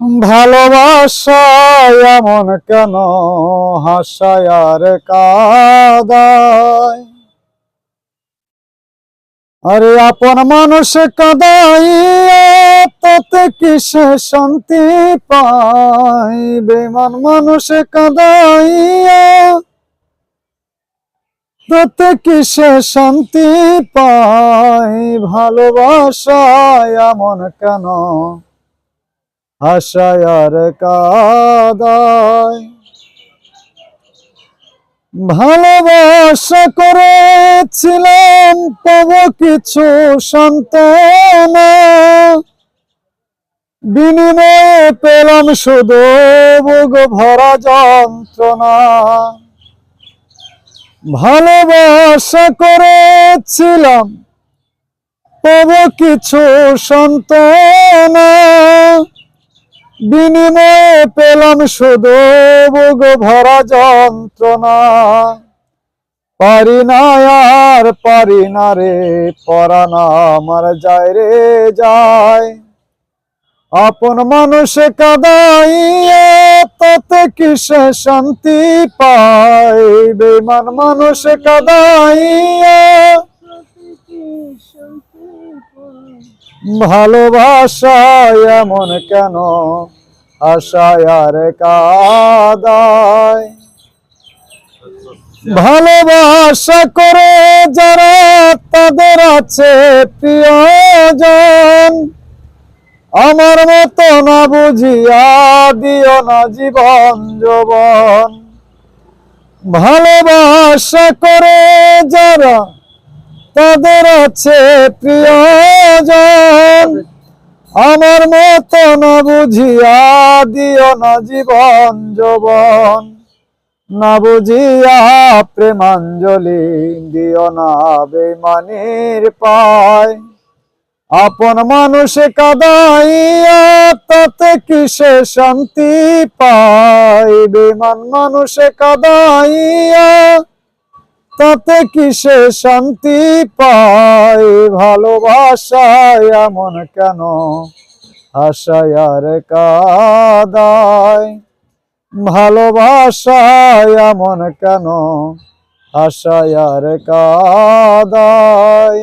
ভালোবাসা এমন কেন হাসায় আর কাঁদায়, আরে আপন মানুষ কাঁদাইয়া তাতে কিসে শান্তি পাই, বেমান মানুষ কাঁদাইয়া তাতে কিসে শান্তি পাই। ভালোবাসা এমন কেন হাসায় আর কাঁদায়, ভালোবাসা করেছিলাম পাবো কিছু সান্ত্বনা, বিনিময়ে পেলাম শুধু বুক ভরা যন্ত্রণা। ভালোবাসা করেছিলাম পাবো কিছু সান্ত্বনা, বিনিময়ে পেলাম শুধু বুক ভরা যন্ত্রণা। পারি না আর পারি না রে, পরাণ আমার যায় রে যায়, আপন মানুষ কাঁদাইয়া তাতে কিসে শান্তি পাই, বেমান মানুষ কাঁদাইয়া ভালোবাসা এমন কেন হাসায় আর কাঁদায়। ভালোবাসা করে যারা তাদের আছে প্রিয়জন, আমার মতো না বুঝিয়া দিও না জীবন যৌবন। ভালোবাসা করে যারা তাদের আছে প্রিয়জন, আমার মতো না বুঝিয়া দিও না জীবন যৌবন। না বুঝিয়া প্রেমাঞ্জলি দিও না বেমানির পায়, আপন মানুষ কাঁদাইয়া তাতে কিসে শান্তি পাই, বেমান মানুষ কাঁদাইয়া তাতে কিসে শান্তি পাই। ভালোবাসা এমন কেন হাসায় আর কাঁদায়, ভালোবাসা এমন কেন হাসায় আর কাঁদায়।